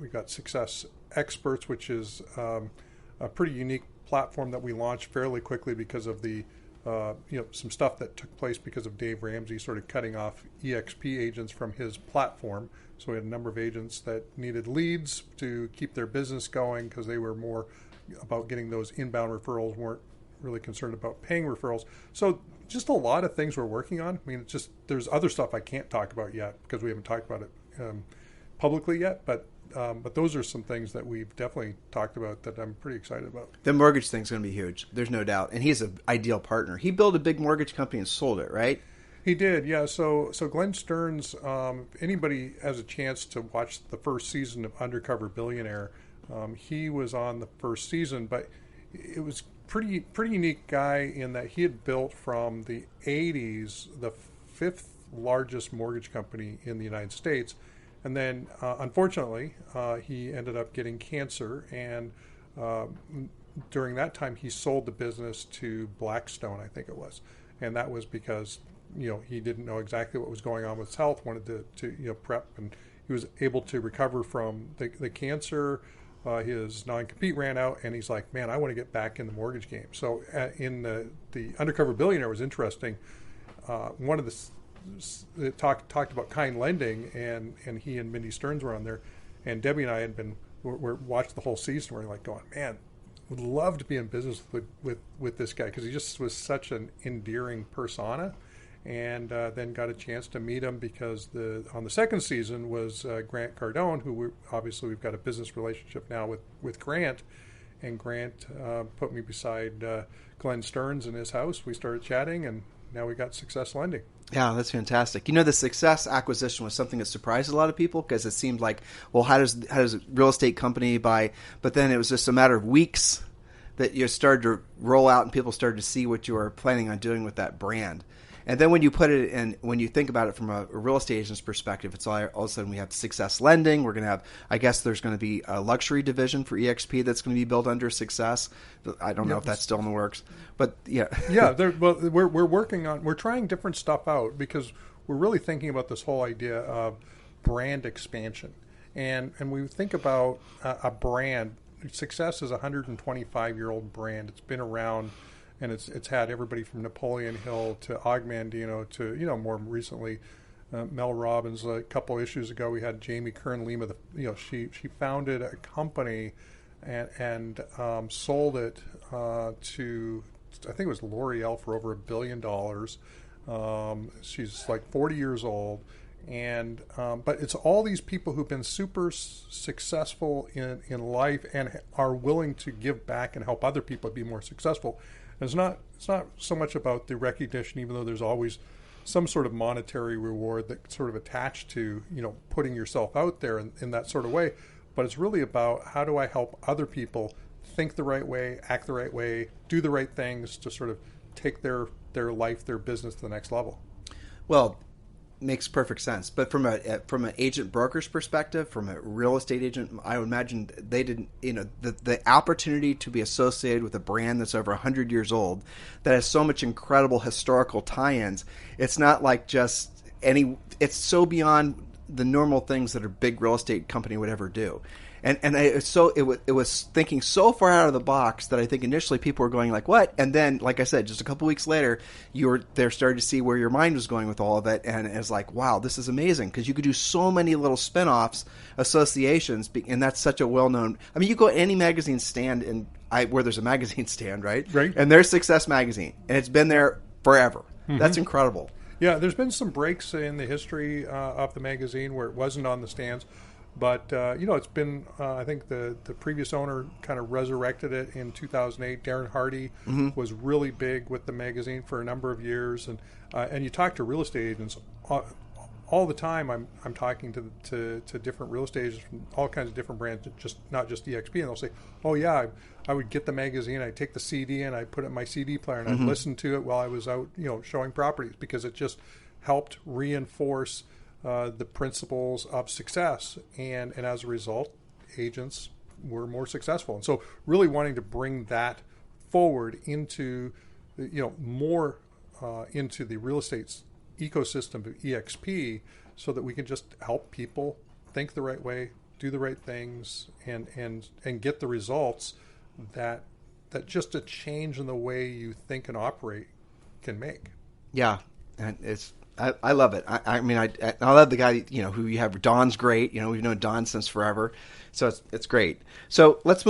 We've got Success Experts, which is a pretty unique platform that we launched fairly quickly because of the some stuff that took place because of Dave Ramsey sort of cutting off EXP agents from his platform. So we had a number of agents that needed leads to keep their business going because they were more about getting those inbound referrals, weren't really concerned about paying referrals. So just a lot of things we're working on. I mean, it's just there's other stuff I can't talk about yet because we haven't talked about it publicly yet. But those are some things that we've definitely talked about that I'm pretty excited about. The mortgage thing's going to be huge. There's no doubt. And he's an ideal partner. He built a big mortgage company and sold it, right? He did, yeah. So Glenn Stearns, anybody has a chance to watch the first season of Undercover Billionaire. He was on the first season, but it was pretty unique guy in that he had built from the 80s the fifth largest mortgage company in the United States. And then, unfortunately, he ended up getting cancer. And during that time, he sold the business to Blackstone, I think it was. And that was because, he didn't know exactly what was going on with his health, wanted to prep. And he was able to recover from the cancer. His non-compete ran out, and he's like, man, I want to get back in the mortgage game. So in the Undercover Billionaire was interesting. One of the talked about kind lending, and he and Mindy Stearns were on there, and Debbie and I had been watched the whole season. We're like going, man, would love to be in business with this guy because he just was such an endearing persona. And then got a chance to meet him because on the second season was Grant Cardone, who we've got a business relationship now with Grant, and Grant put me beside Glenn Stearns in his house. We started chatting, and now we got Success Lending. Yeah, that's fantastic. The Success acquisition was something that surprised a lot of people because it seemed like, well, how does a real estate company buy? But then it was just a matter of weeks that you started to roll out, and people started to see what you were planning on doing with that brand. And then when you put it in, when you think about it from a real estate agent's perspective, it's all of a sudden we have Success Lending. We're going to have, I guess there's going to be a luxury division for EXP that's going to be built under Success. I don't know if that's still in the works, but yeah. Yeah, we're working on, we're trying different stuff out because we're really thinking about this whole idea of brand expansion. And we think about a brand. Success is a 125-year-old brand. It's been around. And it's had everybody from Napoleon Hill to Og Mandino to, more recently, Mel Robbins. A couple issues ago, we had Jamie Kern Lima. She founded a company and sold it to, I think it was L'Oreal for over $1 billion. She's like 40 years old. And but it's all these people who've been super successful in life and are willing to give back and help other people be more successful. It's not so much about the recognition, even though there's always some sort of monetary reward that's sort of attached to, putting yourself out there in that sort of way. But it's really about how do I help other people think the right way, act the right way, do the right things to sort of take their life, their business to the next level. Well, makes perfect sense. But from an agent broker's perspective, from a real estate agent, I would imagine they didn't, the opportunity to be associated with a brand that's over 100 years old, that has so much incredible historical tie-ins. It's not like just it's so beyond the normal things that a big real estate company would ever do. And it was thinking so far out of the box that I think initially people were going like, what? And then, like I said, just a couple weeks later, they're starting to see where your mind was going with all of it. And it's like, wow, this is amazing because you could do so many little spinoffs, associations, and that's such a well-known. I mean, you go to any magazine stand where there's a magazine stand, right? Right. And there's Success Magazine, and it's been there forever. Mm-hmm. That's incredible. Yeah, there's been some breaks in the history of the magazine where it wasn't on the stands. But, it's been, I think the previous owner kind of resurrected it in 2008. Darren Hardy was really big with the magazine for a number of years. And you talk to real estate agents all the time. I'm talking to different real estate agents from all kinds of different brands, not just EXP. And they'll say, oh, yeah, I would get the magazine. I'd take the CD and I'd put it in my CD player and I'd listen to it while I was out, showing properties because it just helped reinforce the principles of success, and as a result, agents were more successful. And so, really wanting to bring that forward into, more into the real estate ecosystem of EXP, so that we can just help people think the right way, do the right things, and get the results that just a change in the way you think and operate can make. Yeah, and I love it. I mean, I love the guy, who you have. Don's great. We've known Don since forever, so it's great. So let's move